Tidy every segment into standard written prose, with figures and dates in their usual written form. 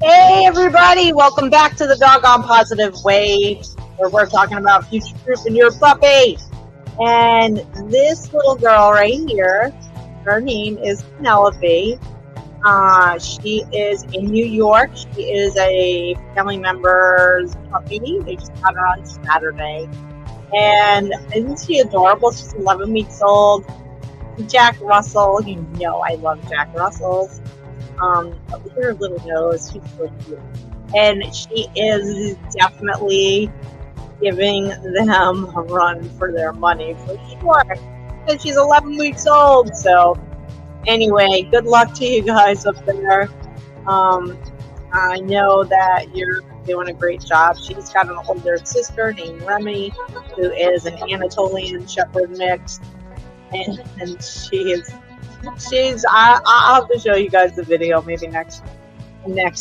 Hey everybody, welcome back to the Doggone Positive Way, where we're talking about future-proofing your puppy. And this little girl right here, her name is Penelope. She is in New York. She is a family member's puppy. They just got her on Saturday. And isn't she adorable? She's 11 weeks old. Jack Russell, you know I love Jack Russells. With her little nose, she's so cute. And she is definitely giving them a run for their money for sure. And she's 11 weeks old. So anyway, good luck to you guys up there. I know that you're doing a great job. She's got an older sister named Remy, who is an Anatolian Shepherd mix. And I'll have to show you guys the video maybe next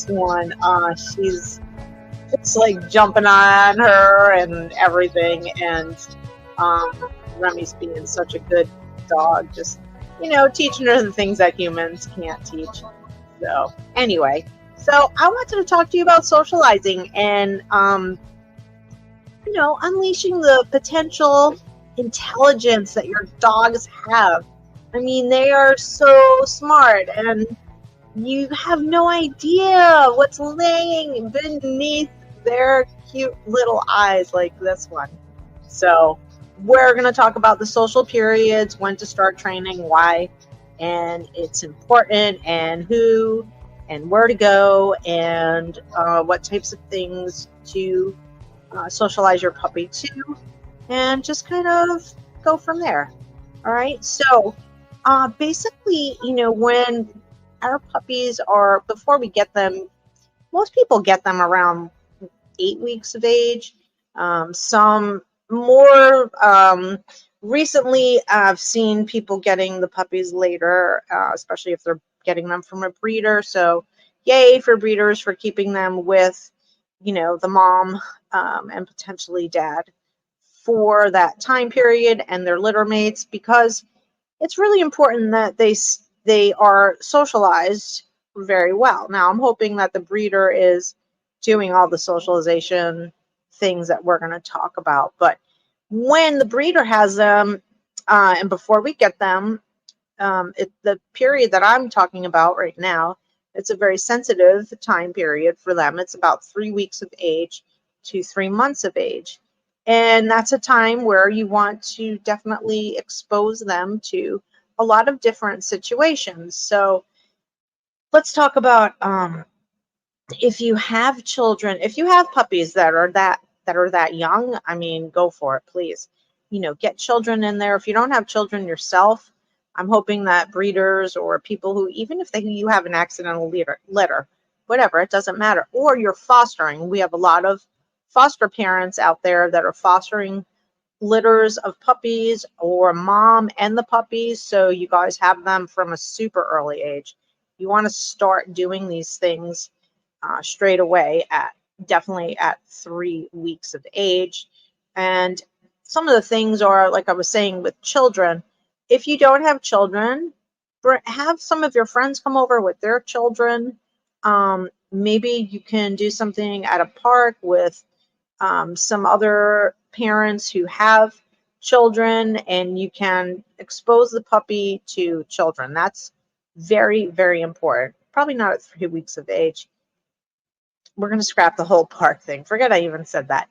one. She's just like jumping on her and everything, and Remy's being such a good dog, just teaching her the things that humans can't teach. So anyway, I wanted to talk to you about socializing and unleashing the potential intelligence that your dogs have. I mean, they are so smart, and you have no idea what's laying beneath their cute little eyes like this one. So we're going to talk about the social periods, when to start training, why, and it's important, and who, and where to go, and what types of things to socialize your puppy to, and just kind of go from there. All right. So basically, when our puppies are, before we get them, most people get them around 8 weeks of age. Some more recently, I've seen people getting the puppies later, especially if they're getting them from a breeder. So yay for breeders for keeping them with, the mom and potentially dad for that time period and their litter mates, because it's really important that they are socialized very well. Now, I'm hoping that the breeder is doing all the socialization things that we're going to talk about. But when the breeder has them, and before we get them, the period that I'm talking about right now, it's a very sensitive time period for them. It's about 3 weeks of age to 3 months of age. And that's a time where you want to definitely expose them to a lot of different situations. So let's talk about if you have children, if you have puppies that are that young, I mean, go for it, please. Get children in there. If you don't have children yourself, I'm hoping that breeders or people who, even if you have an accidental litter, whatever, it doesn't matter, or you're fostering. We have a lot of foster parents out there that are fostering litters of puppies, or mom and the puppies, so you guys have them from a super early age. You want to start doing these things straight away, definitely at 3 weeks of age. And some of the things are, like I was saying, with children. If you don't have children, have some of your friends come over with their children. Maybe you can do something at a park with some other parents who have children, and you can expose the puppy to children. That's very, very important. Probably not at 3 weeks of age. We're going to scrap the whole park thing. Forget I even said that.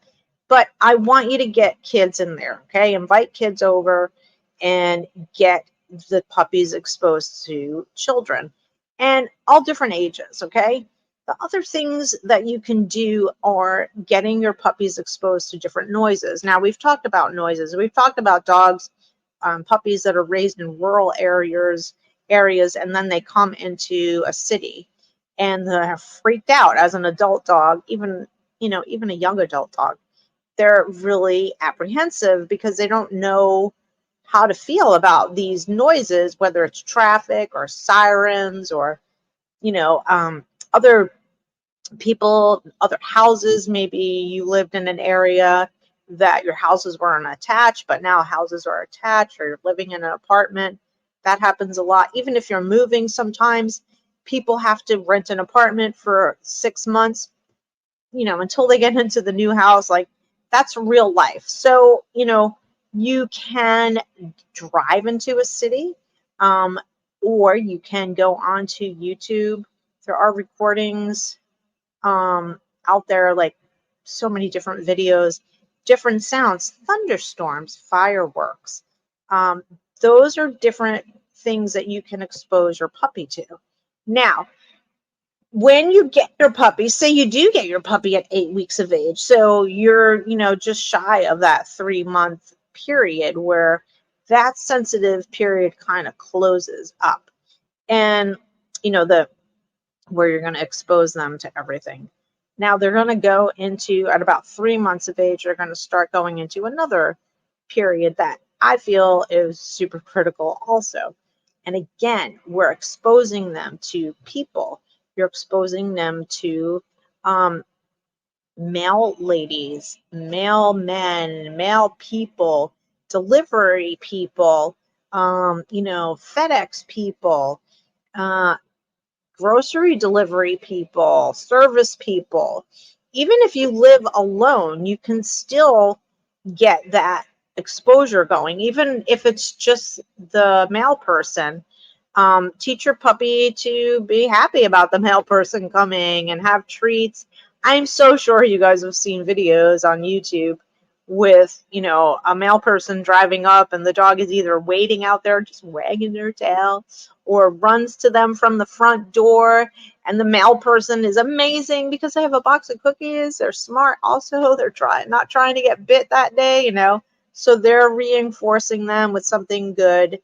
But I want you to get kids in there, okay? Invite kids over and get the puppies exposed to children, and all different ages, okay? The other things that you can do are getting your puppies exposed to different noises. Now, we've talked about noises. We've talked about dogs, puppies that are raised in rural areas, and then they come into a city and they're freaked out as an adult dog, even a young adult dog. They're really apprehensive because they don't know how to feel about these noises, whether it's traffic or sirens or, other people, other houses. Maybe you lived in an area that your houses weren't attached, but now houses are attached, or you're living in an apartment. That happens a lot. Even if you're moving, sometimes people have to rent an apartment for 6 months, until they get into the new house. Like, that's real life. So, you can drive into a city, or you can go onto YouTube. There are recordings out there, like so many different videos, different sounds, thunderstorms, fireworks. Those are different things that you can expose your puppy to. Now, when you get your puppy, say you do get your puppy at 8 weeks of age, so you're, just shy of that 3-month period where that sensitive period kind of closes up. And, the where you're going to expose them to everything. Now they're going to go into, at about 3 months of age, they're going to start going into another period that I feel is super critical also. And again, we're exposing them to people. You're exposing them to male ladies, male men, male people, delivery people, FedEx people, grocery delivery people, service people. Even if you live alone, you can still get that exposure going, even if it's just the male person. Teach your puppy to be happy about the male person coming and have treats. I'm so sure you guys have seen videos on YouTube with, a male person driving up and the dog is either waiting out there just wagging their tail, or runs to them from the front door, and the male person is amazing because they have a box of cookies. They're smart also. They're not trying to get bit that day, so they're reinforcing them with something good.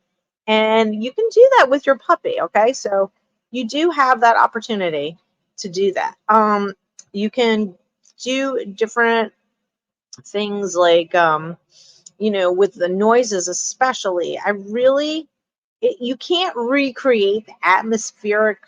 And you can do that with your puppy. Okay, so you do have that opportunity to do that. You can do different things like with the noises, especially. You can't recreate the atmospheric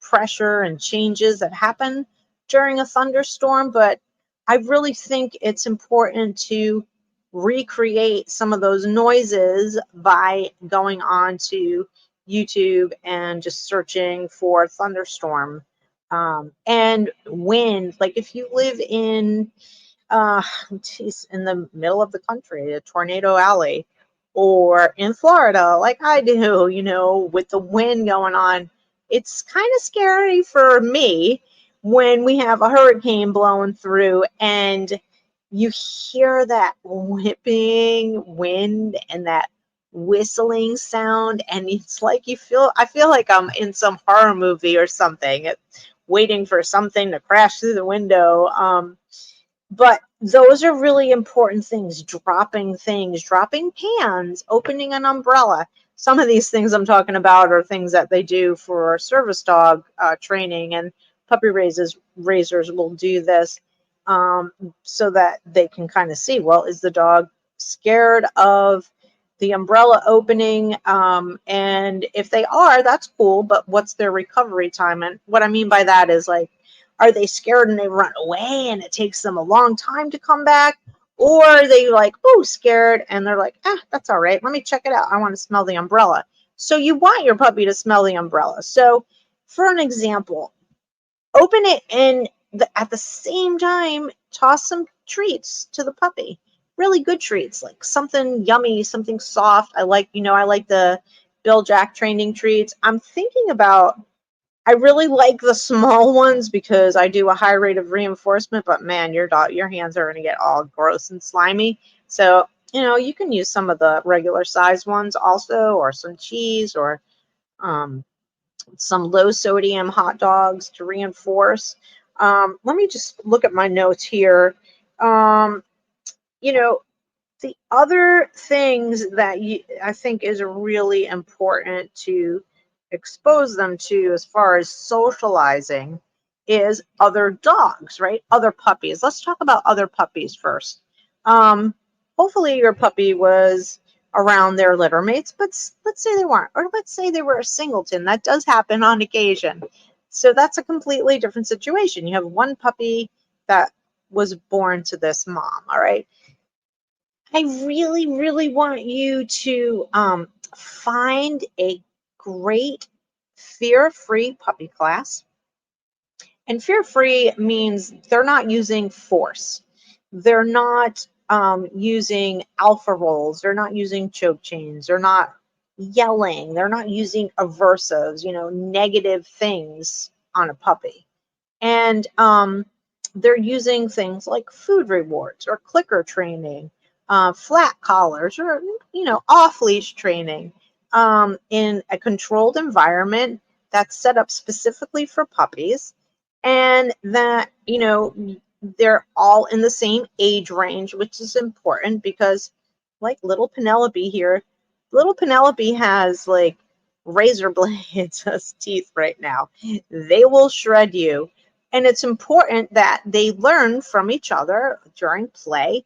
pressure and changes that happen during a thunderstorm, but I really think it's important to recreate some of those noises by going on to YouTube and just searching for thunderstorm and wind. Like, if you live in in the middle of the country, a tornado alley, or in Florida, like I do, with the wind going on, it's kind of scary for me when we have a hurricane blowing through and you hear that whipping wind and that whistling sound, and it's like I feel like I'm in some horror movie or something, waiting for something to crash through the window. But those are really important things. Dropping things, dropping pans, opening an umbrella. Some of these things I'm talking about are things that they do for service dog training, and puppy raisers will do this so that they can kind of see, well, is the dog scared of the umbrella opening? And if they are, that's cool, but what's their recovery time? And what I mean by that is, like, are they scared and they run away and it takes them a long time to come back? Or are they like, oh, scared, and they're like, that's all right. Let me check it out. I want to smell the umbrella. So you want your puppy to smell the umbrella. So for an example, open it and at the same time, toss some treats to the puppy. Really good treats, like something yummy, something soft. I like the Bill Jack training treats. I'm thinking about, I really like the small ones because I do a high rate of reinforcement, but man, your hands are going to get all gross and slimy. So, you can use some of the regular size ones also, or some cheese, or some low sodium hot dogs to reinforce. Let me just look at my notes here. The other things that I think is really important to expose them to as far as socializing is other dogs, right? Other puppies. Let's talk about other puppies first. Hopefully your puppy was around their litter mates, but let's say they weren't, or let's say they were a singleton. That does happen on occasion. So that's a completely different situation. You have one puppy that was born to this mom, all right? I really, really want you to find a great fear-free puppy class. And fear-free means they're not using force. They're not using alpha rolls. They're not using choke chains. They're not yelling. They're not using aversives, negative things on a puppy. And they're using things like food rewards or clicker training, flat collars, or off-leash training in a controlled environment that's set up specifically for puppies, and that they're all in the same age range, which is important because, like little Penelope here, little Penelope has like razor blades as teeth right now. They will shred you. And it's important that they learn from each other during play,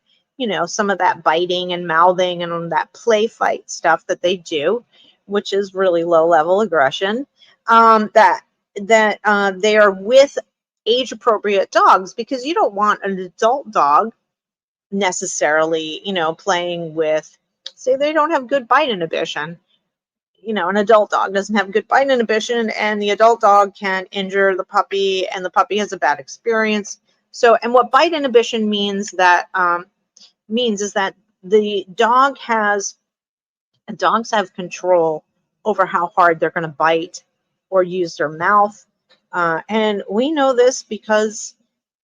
some of that biting and mouthing and that play fight stuff that they do, which is really low level aggression, that they are with age appropriate dogs, because you don't want an adult dog necessarily, playing with, say they don't have good bite inhibition. An adult dog doesn't have good bite inhibition, and the adult dog can injure the puppy, and the puppy has a bad experience. So, and what bite inhibition means is that the dogs have control over how hard they're going to bite or use their mouth. And we know this because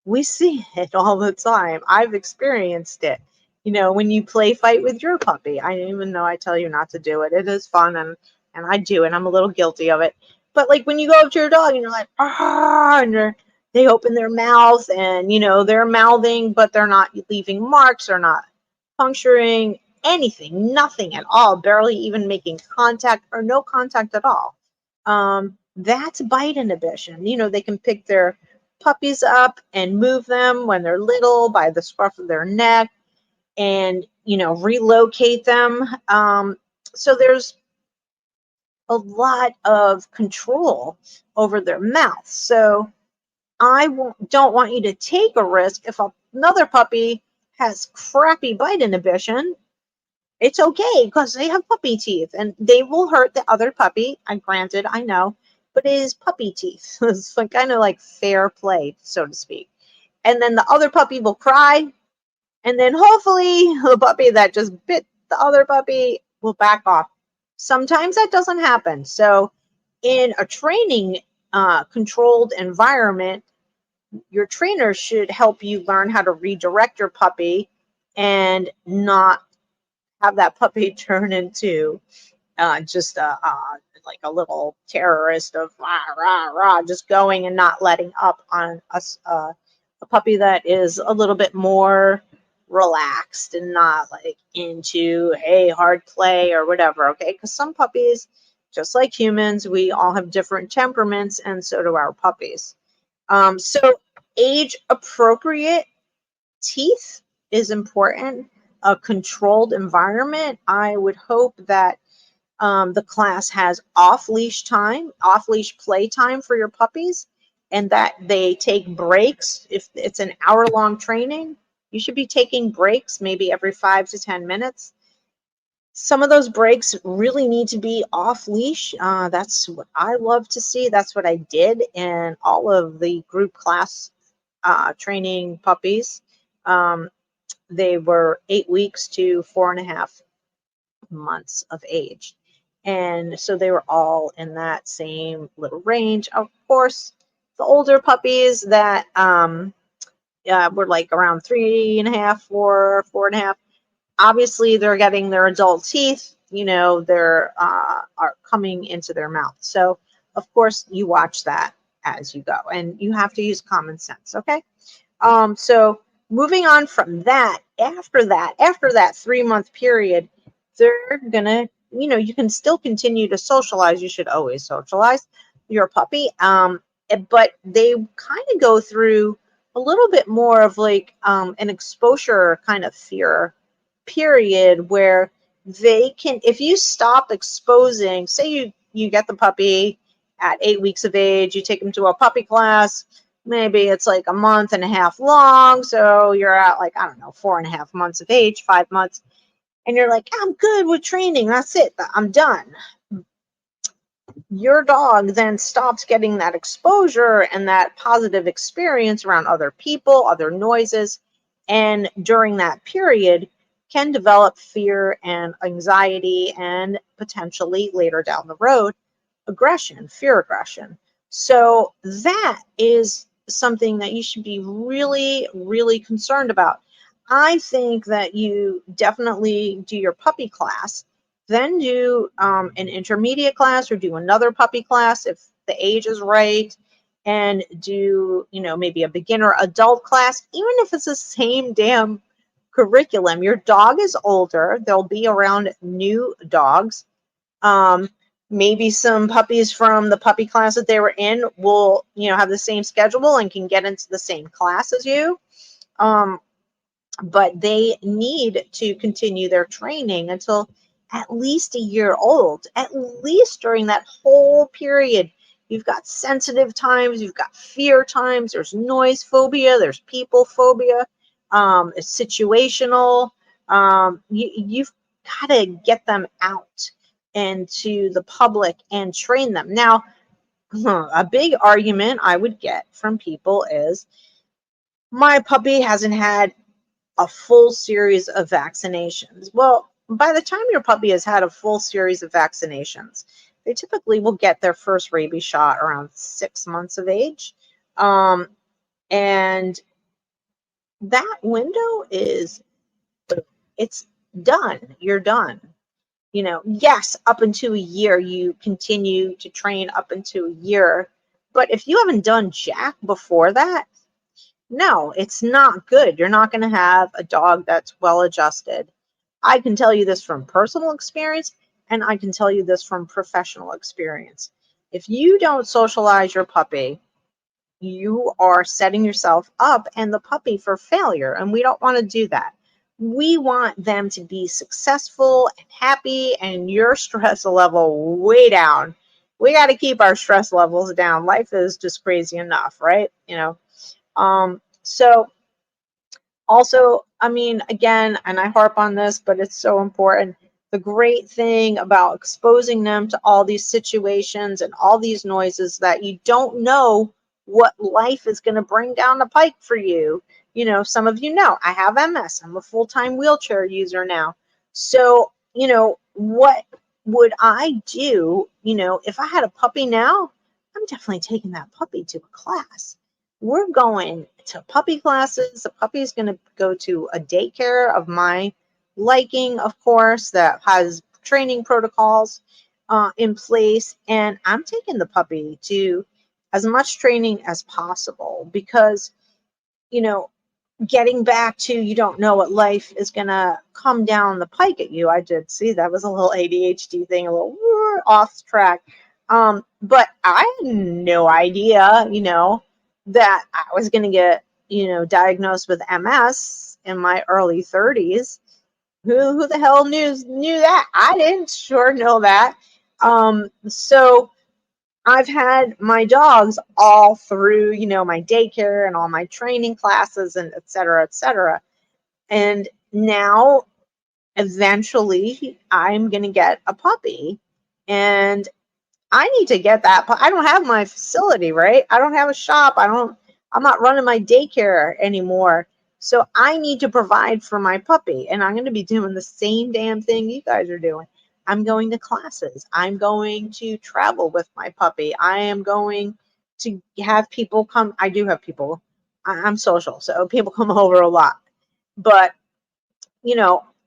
we see it all the time. I've experienced it. When you play fight with your puppy, even though I tell you not to do it, it is fun, and I do, and I'm a little guilty of it. But like when you go up to your dog and you're like, ah, and they open their mouth and, they're mouthing, but they're not leaving marks, or not puncturing anything, nothing at all, barely even making contact or no contact at all. That's bite inhibition. They can pick their puppies up and move them when they're little by the scruff of their neck, and relocate them. So there's a lot of control over their mouth. So I don't want you to take a risk. If another puppy has crappy bite inhibition, it's okay, because they have puppy teeth and they will hurt the other puppy. Granted, I know, but it is puppy teeth. It's like kind of like fair play, so to speak. And then the other puppy will cry, and then hopefully the puppy that just bit the other puppy will back off. Sometimes that doesn't happen. So in a training controlled environment, your trainer should help you learn how to redirect your puppy and not have that puppy turn into just like a little terrorist of rah, rah, rah, just going and not letting up on a puppy that is a little bit more relaxed and not like into hard play or whatever. Okay, because some puppies, just like humans, we all have different temperaments, and so do our puppies. So age appropriate teeth is important. A controlled environment. I would hope that the class has off-leash play time for your puppies, and that they take breaks. If it's an hour-long training, you should be taking breaks maybe every 5 to 10 minutes. Some of those breaks really need to be off-leash. That's what I love to see. That's what I did in all of the group class training puppies. They were 8 weeks to 4.5 months of age. And so they were all in that same little range. Of course, the older puppies that were like around 3.5, 4.5, obviously they're getting their adult teeth, they're are coming into their mouth. So of course you watch that as you go, and you have to use common sense. Okay. So moving on from that, after that 3-month period, they're gonna, you can still continue to socialize. You should always socialize your puppy. But they kind of go through a little bit more of like an exposure kind of fear period, where they can, if you stop exposing, say you get the puppy at 8 weeks of age, you take them to a puppy class, maybe it's like a month and a half long, so you're at like, I don't know, 4.5 months of age, 5 months, and you're like, I'm good with training, that's it, I'm done. your dog then stops getting that exposure and that positive experience around other people, other noises, and during that period can develop fear and anxiety and potentially later down the road aggression, fear aggression. So that is something that you should be really, really concerned about. I think that you definitely do your puppy class, then do an intermediate class or do another puppy class if the age is right, and do, maybe a beginner adult class, even if it's the same damn curriculum. Your dog is older, they'll be around new dogs. Maybe some puppies from the puppy class that they were in will, have the same schedule and can get into the same class as you. But they need to continue their training until at least a year old. At least during that whole period, you've got sensitive times, you've got fear times, there's noise phobia, there's people phobia, it's situational. You've got to get them out and to the public and train them. Now, a big argument I would get from people is, my puppy hasn't had a full series of vaccinations. Well, by the time your puppy has had a full series of vaccinations, they typically will get their first rabies shot around 6 months of age. And that window it's done. You're done. Yes, up until a year, you continue to train up until a year. But if you haven't done jack before that, no, it's not good. You're not going to have a dog that's well adjusted. I can tell you this from personal experience, and I can tell you this from professional experience. If you don't socialize your puppy, you are setting yourself up and the puppy for failure, and we don't want to do that. We want them to be successful and happy, and your stress level way down. We got to keep our stress levels down. Life is just crazy enough, right? So also, again, and I harp on this, but it's so important. The great thing about exposing them to all these situations and all these noises, that you don't know what life is going to bring down the pike for you. Some of you know I have MS. I'm a full-time wheelchair user now. So, what would I do? If I had a puppy now, I'm definitely taking that puppy to a class. We're going to puppy classes. The puppy is going to go to a daycare of my liking, of course, that has training protocols in place. And I'm taking the puppy to as much training as possible, because, getting back to, you don't know what life is going to come down the pike at you. I did see that was a little ADHD thing, a little off track. But I had no idea, that I was going to get, diagnosed with MS in my early 30s. Who the hell knew that? I didn't sure know that. So I've had my dogs all through, my daycare and all my training classes and et cetera, et cetera. And now eventually I'm going to get a puppy, and I need to get that. I don't have my facility, right? I don't have a shop. I'm not running my daycare anymore. So I need to provide for my puppy, and I'm going to be doing the same damn thing you guys are doing. I'm going to classes. I'm going to travel with my puppy. I am going to have people come. I do have people. I'm social, so people come over a lot. But,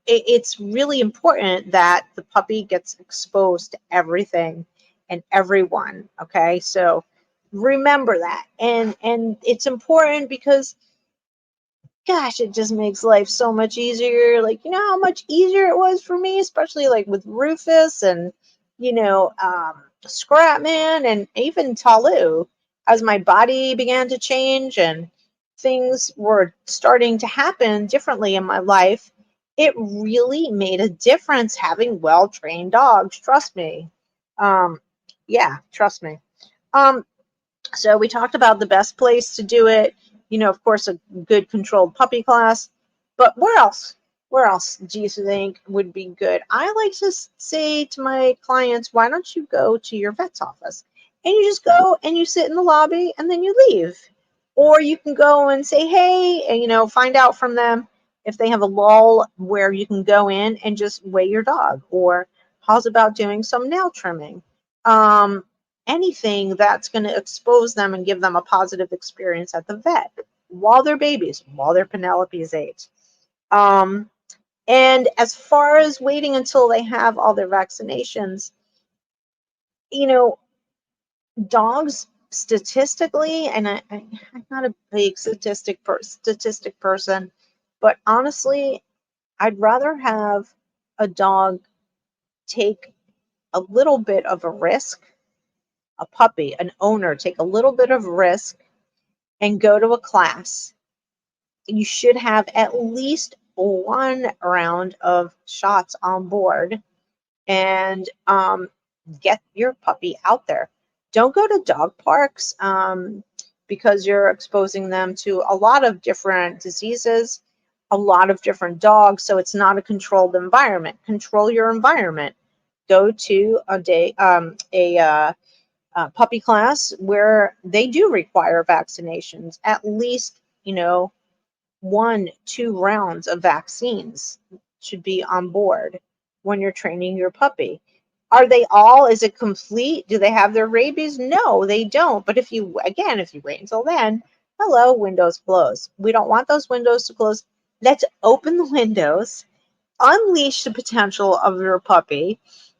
it's really important that the puppy gets exposed to everything and everyone. Okay, so remember that, and it's important because, gosh, it just makes life so much easier. Like, how much easier it was for me, especially like with Rufus and Scrapman and even Talu, as my body began to change and things were starting to happen differently in my life. It really made a difference having well-trained dogs. Trust me. Yeah, trust me. So we talked about the best place to do it. Of course, a good controlled puppy class. But where else? Where else do you think would be good? I like to say to my clients, why don't you go to your vet's office? And you just go and you sit in the lobby and then you leave. Or you can go and say, hey, and find out from them if they have a lull where you can go in and just weigh your dog. Or how's about doing some nail trimming? Um, Anything that's going to expose them and give them a positive experience at the vet while they're babies, while they're Penelope's age. And as far as waiting until they have all their vaccinations, you know, dogs statistically, and I'm not a big statistic person, but honestly, I'd rather have a dog take a little bit of a risk, a puppy, an owner take a little bit of risk and go to a class. You should have at least one round of shots on board and get your puppy out there. Don't go to dog parks because you're exposing them to a lot of different diseases, a lot of different dogs. So it's not a controlled environment. Control your environment. Go to a puppy class where they do require vaccinations. At least 1-2 rounds of vaccines should be on board when you're training your puppy. Are they all? Is it complete? Do they have their rabies? No, they don't. But if you wait until then, hello, windows close. We don't want those windows to close. Let's open the windows, unleash the potential of your puppy,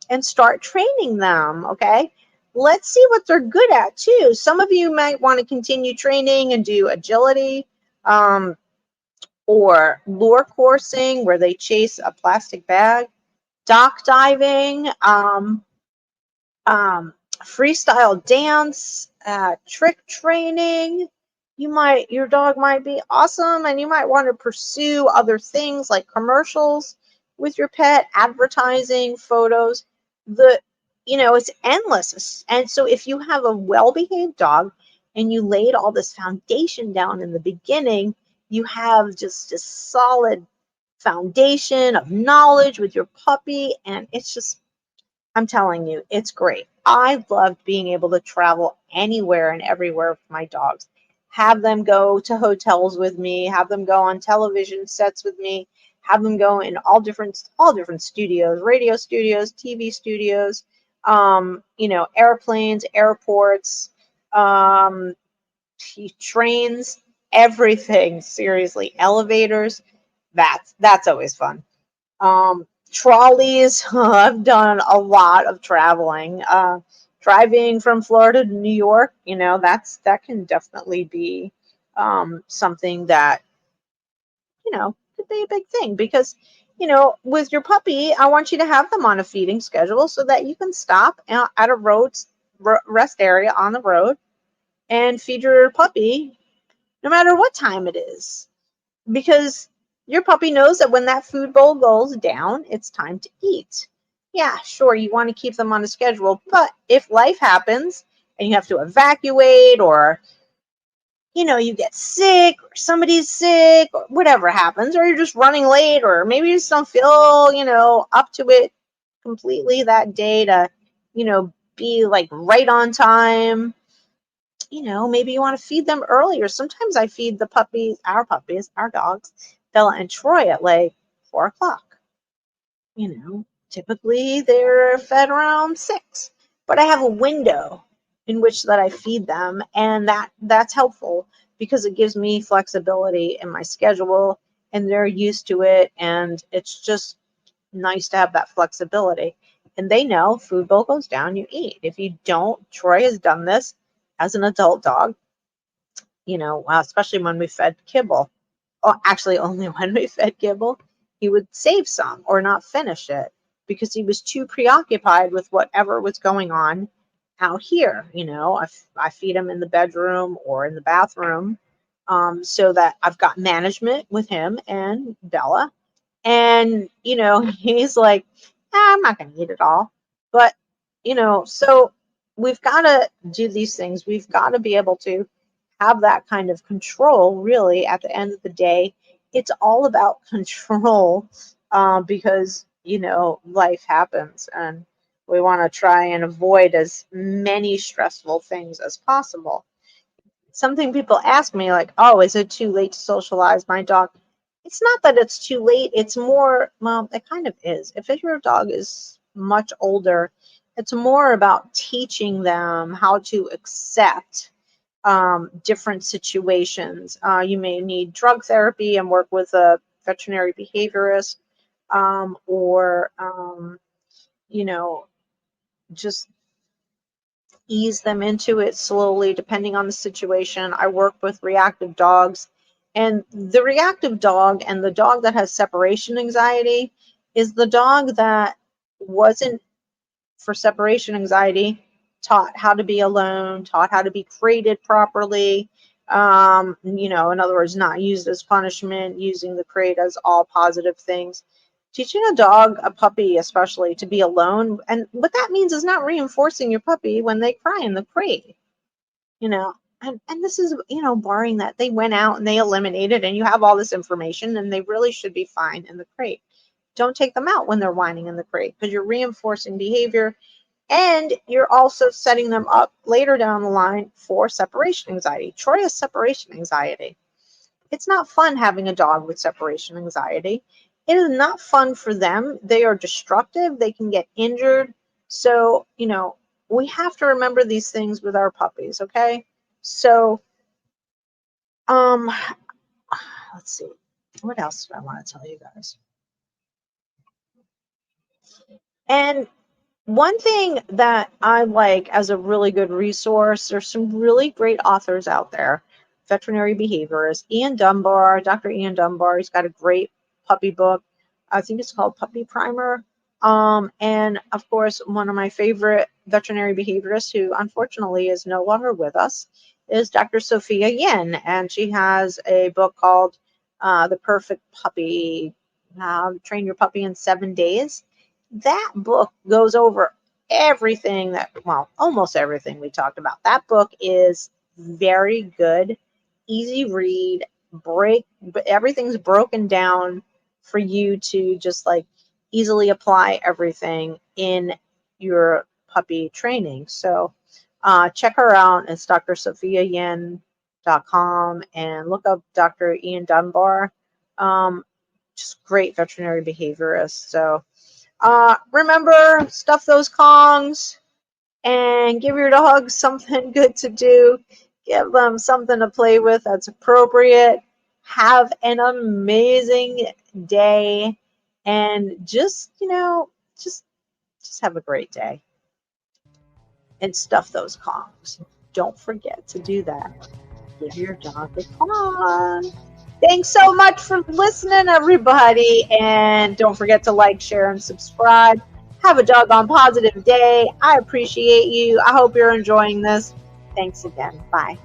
and start training them. Okay. Let's see what they're good at too. Some of you might want to continue training and do agility. Or lure coursing where they chase a plastic bag, dock diving, freestyle dance, trick training. Your dog might be awesome, and you might want to pursue other things like commercials with your pet, advertising, photos. It's endless. And so if you have a well-behaved dog and you laid all this foundation down in the beginning, you have just a solid foundation of knowledge with your puppy, and I'm telling you, it's great. I loved being able to travel anywhere and everywhere with my dogs. Have them go to hotels with me, have them go on television sets with me, have them go in all different studios, radio studios, TV studios, airplanes, airports, trains, everything. Seriously, elevators. That's always fun. Trolleys. I've done a lot of traveling. Driving from Florida to New York, that can definitely be something that could be a big thing because with your puppy, I want you to have them on a feeding schedule so that you can stop at a rest area on the road and feed your puppy no matter what time it is, because your puppy knows that when that food bowl goes down, it's time to eat. Yeah, sure, you want to keep them on a schedule, but if life happens and you have to evacuate, or you get sick, or somebody's sick, or whatever happens, or you're just running late, or maybe you just don't feel up to it completely that day to be like right on time, maybe you want to feed them earlier. Sometimes I feed the puppies, our dogs, Bella and Troy, at like 4 o'clock. Typically they're fed around 6, but I have a window in which that I feed them, and that's helpful because it gives me flexibility in my schedule, and they're used to it, and it's just nice to have that flexibility. And they know food bowl goes down, you eat. If you don't, Troy has done this as an adult dog, especially when we fed kibble. Oh, actually, only when we fed kibble, he would save some or not finish it because he was too preoccupied with whatever was going on out here. I feed him in the bedroom or in the bathroom, so that I've got management with him and Bella. And, he's like, I'm not going to eat it all. But, so we've got to do these things. We've got to be able to have that kind of control, really, at the end of the day. it's all about control, because life happens, and we want to try and avoid as many stressful things as possible. Something people ask me, like, oh, is it too late to socialize my dog? It's not that it's too late. It's more, well, it kind of is. If your dog is much older, it's more about teaching them how to accept different situations. You may need drug therapy and work with a veterinary behaviorist, or just ease them into it slowly, depending on the situation. I work with reactive dogs, and the reactive dog and the dog that has separation anxiety is the dog that wasn't, for separation anxiety, taught how to be alone, taught how to be crated properly. In other words, not used as punishment, using the crate as all positive things. Teaching a dog, a puppy especially, to be alone, and what that means is not reinforcing your puppy when they cry in the crate. And this is, barring that they went out and they eliminated, and you have all this information, and they really should be fine in the crate. Don't take them out when they're whining in the crate, because you're reinforcing behavior, and you're also setting them up later down the line for separation anxiety. Troy has separation anxiety. It's not fun having a dog with separation anxiety. It is not fun for them. They are destructive. They can get injured. So, we have to remember these things with our puppies, okay? So, let's see. What else do I want to tell you guys? And one thing that I like as a really good resource, there's some really great authors out there, veterinary behaviorists. Dr. Ian Dunbar, he's got a great puppy book. I think it's called Puppy Primer. And of course, one of my favorite veterinary behaviorists, who unfortunately is no longer with us, is Dr. Sophia Yin. And she has a book called The Perfect Puppy, How to Train Your Puppy in 7 Days. That book goes over everything almost everything we talked about. That book is very good, easy read, everything's broken down for you to just like easily apply everything in your puppy training. So check her out. It's drsophiayin.com, and look up Dr. Ian Dunbar. Just great veterinary behaviorist. So remember, stuff those Kongs and give your dogs something good to do. Give them something to play with that's appropriate. Have an amazing day, and just have a great day. And stuff those Kongs. Don't forget to do that. Give your dog a Kong. Thanks so much for listening, everybody. And don't forget to like, share, and subscribe. Have a doggone positive day. I appreciate you. I hope you're enjoying this. Thanks again. Bye.